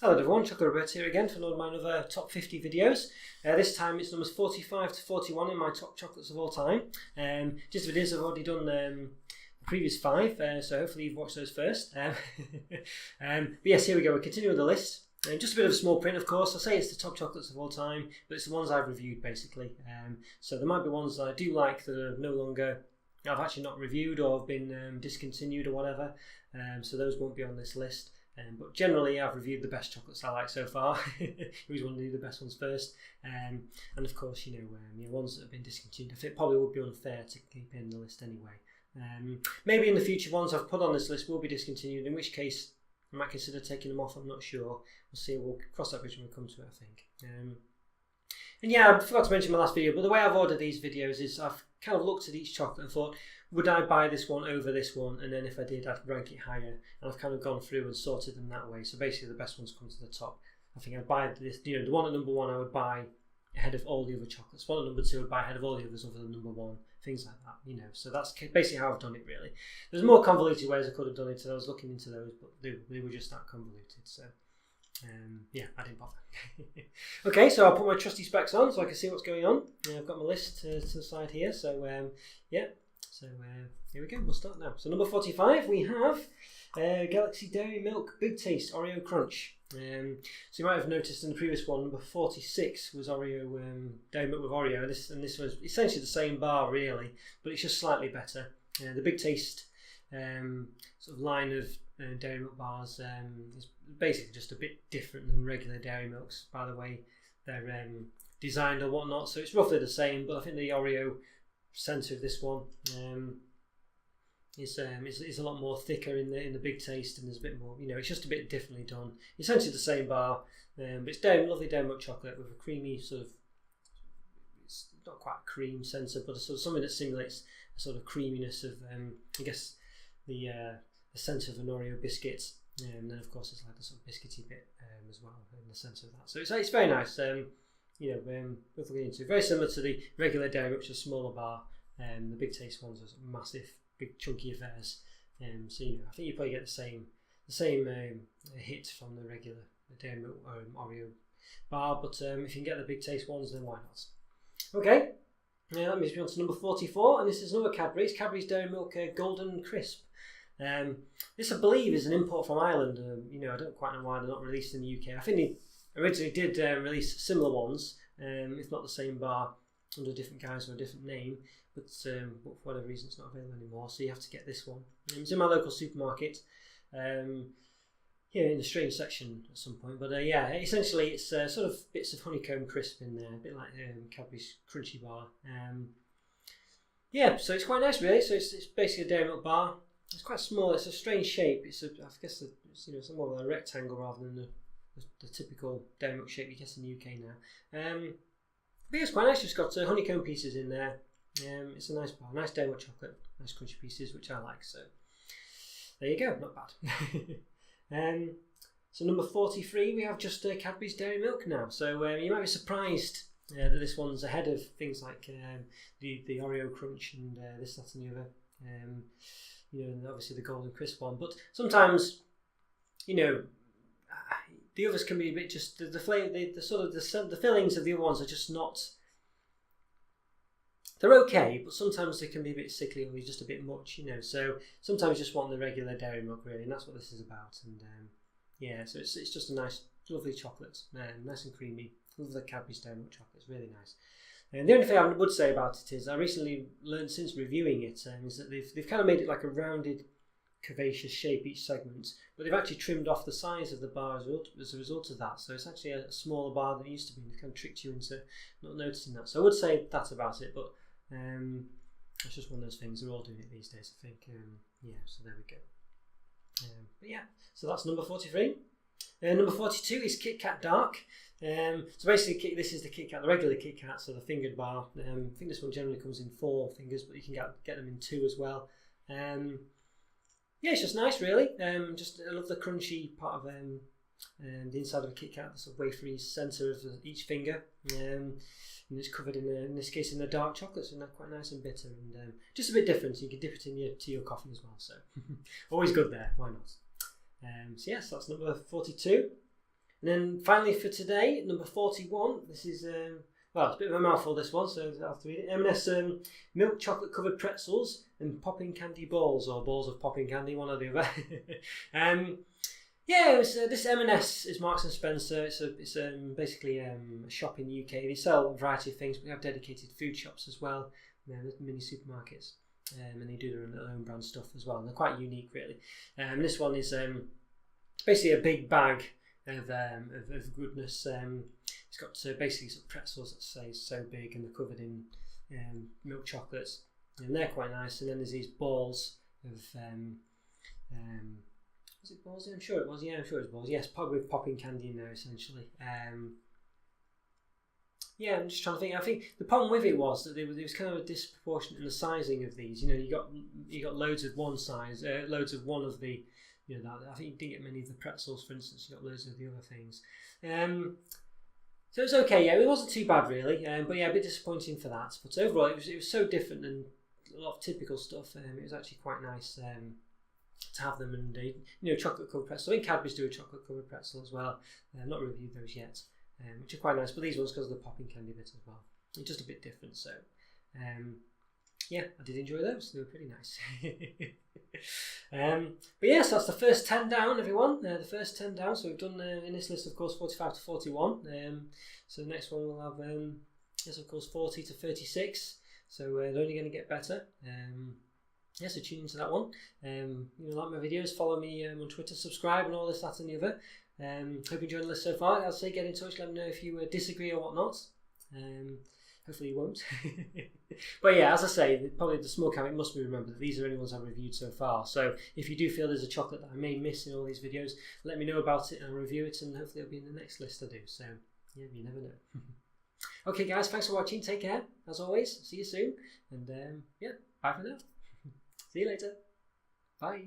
Hello everyone, Chocolo Roberto here again for another top 50 videos. This time it's numbers 45 to 41 in my top chocolates of all time. Just videos I've already done the previous 5, so hopefully you've watched those first. But yes, here we go, we're continuing with the list. Just a bit of a small print, of course. I say it's the top chocolates of all time, but it's the ones I've reviewed basically. So there might be ones that I do like that are no longer, I've actually not reviewed or have been discontinued or whatever. So those won't be on this list. But generally I've reviewed the best chocolates I like so far. You always want to do the best ones first. And of course, ones that have been discontinued, I think probably would be unfair to keep in the list anyway. Maybe in the future ones I've put on this list will be discontinued, in which case I might consider taking them off, I'm not sure. We'll see, we'll cross that bridge when we come to it, I think. And yeah, I forgot to mention in my last video, but the way I've ordered these videos is I've kind of looked at each chocolate and thought, would I buy this one over this one? And then if I did, I'd rank it higher. And I've kind of gone through and sorted them that way. So basically the best ones come to the top. I think I'd buy this, the one at number 1 I would buy ahead of all the other chocolates. One at number 2 I would buy ahead of all the others other than number 1. Things like that, So that's basically how I've done it really. There's more convoluted ways I could have done it, so I was looking into those, but they were just that convoluted, so yeah, I didn't bother. Okay, so I'll put my trusty specs on so I can see what's going on. I've got my list to the side here, so yeah. So here we go, we'll start now. So number 45 we have Galaxy Dairy Milk Big Taste Oreo Crunch. So you might have noticed in the previous one, number 46 was Oreo Dairy Milk with Oreo, and this was essentially the same bar really, but it's just slightly better. The Big Taste sort of line of dairy milk bars is basically just a bit different than regular dairy milks by the way they're designed or whatnot, so it's roughly the same, but I think the Oreo centre of this one is a lot more thicker in the Big Taste, and there's a bit more, it's just a bit differently done. Essentially the same bar, but it's lovely dairy milk chocolate with a creamy sort of, it's not quite a cream centre, but a sort of something that simulates a sort of creaminess of I guess the centre of an Oreo biscuit, and then of course it's like a sort of biscuity bit as well in the centre of that. So it's very nice. Worth looking into. Very similar to the regular dairy, which is a smaller bar. The Big Taste ones are massive, big chunky affairs. So I think you probably get the same hit from the regular dairy milk Oreo bar, but if you can get the Big Taste ones, then why not? Okay, now that moves me on to number 44, and this is another Cadbury. It's Cadbury's Dairy Milk Golden Crisp. This, I believe, is an import from Ireland. I don't quite know why they're not released in the UK. I think they originally did release similar ones, if not the same bar, under a different guise or a different name, but for whatever reason it's not available anymore, so you have to get this one. It's in my local supermarket, here in the strange section at some point, but yeah, essentially it's sort of bits of honeycomb crisp in there, a bit like Cadbury's Crunchy bar. Yeah, so it's quite nice really. So it's basically a dairy milk bar. It's quite small, it's a strange shape, I guess it's more of a rectangle rather than the typical dairy milk shape you get in the UK now. But yeah, it's quite nice. It's got honeycomb pieces in there. It's a nice bar, nice dairy milk chocolate, nice crunchy pieces, which I like. So there you go, not bad. So number 43, we have just Cadbury's Dairy Milk now. So you might be surprised that this one's ahead of things like the Oreo Crunch and this, that, and the other. And obviously the Golden Crisp one. But sometimes, the others can be a bit just the flavour, the fillings of the other ones are just not. They're okay, but sometimes they can be a bit sickly or just a bit much, So sometimes you just want the regular dairy milk, really, and that's what this is about. And yeah, so it's just a nice, lovely chocolate, nice and creamy. Love the Cadbury's Dairy Milk chocolate; it's really nice. And the only thing I would say about it is I recently learned since reviewing it is that they've kind of made it like a rounded, curvaceous shape each segment, but they've actually trimmed off the size of the bar as a result of that. So it's actually a smaller bar than it used to be, and it kind of tricked you into not noticing that. So I would say that about it, but it's just one of those things. They're all doing it these days, I think. Yeah, so there we go. But yeah, so that's number 43. Number 42 is Kit Kat Dark. So basically this is the Kit Kat, the regular Kit Kat, so the fingered bar. I think this one generally comes in 4 fingers, but you can get them in 2 as well. Yeah, it's just nice really. Just I love the crunchy part of the inside of a Kit Kat, the sort of wafery centre of each finger. And it's covered in this case in the dark chocolate, so they're quite nice and bitter, and just a bit different. So you can dip it in your tea or coffee as well. So always good there. Why not? So yes, that's number 42. And then finally for today, number 41, this is, well, it's a bit of a mouthful this one, so I'll have to read it. M&S milk chocolate covered pretzels and popping candy balls, or balls of popping candy, one or the other. Yeah, it was, this M&S is Marks and Spencer. It's basically a shop in the UK. They sell a variety of things, but they have dedicated food shops as well, mini supermarkets, and they do their own brand stuff as well. And they're quite unique, really. This one is basically a big bag of goodness. It's got basically some pretzels that say so big, and they're covered in milk chocolates, and they're quite nice. And then there's these balls of was it balls? I'm sure it was. Yeah, I'm sure it was balls. Yes, with popping candy in there essentially. Yeah, I'm just trying to think. I think the problem with it was that there was kind of a disproportionate in the sizing of these. You know, you got loads of one size, loads of one of the. You know, I think you didn't get many of the pretzels, for instance. You got loads of the other things. So it was okay. Yeah, it wasn't too bad really. But yeah, a bit disappointing for that. But overall, it was so different than a lot of typical stuff. It was actually quite nice. To have them, and you know, chocolate covered pretzel. I think Cadbury's do a chocolate covered pretzel as well. I've not reviewed those yet, which are quite nice. But these ones, because of the popping candy bit as well, they're just a bit different. So yeah, I did enjoy those. They were pretty nice. But yes, that's the first 10 down, everyone. The first 10 down. So we've done in this list, of course, 45 to 41. So the next one we'll have, yes, of course, 40 to 36. So they're only going to get better. Yeah, so tune into that one. You know, like my videos, follow me on Twitter, subscribe, and all this, that, and the other. Hope you enjoyed the list so far. I'll say get in touch, let me know if you disagree or whatnot. Hopefully you won't. But yeah, as I say, probably the small caveat must be remembered that these are the only ones I've reviewed so far. So if you do feel there's a chocolate that I may miss in all these videos, let me know about it and I'll review it, and hopefully it'll be in the next list I do. So yeah, you never know. Okay guys, thanks for watching. Take care, as always. See you soon. And yeah, bye for now. See you later. Bye.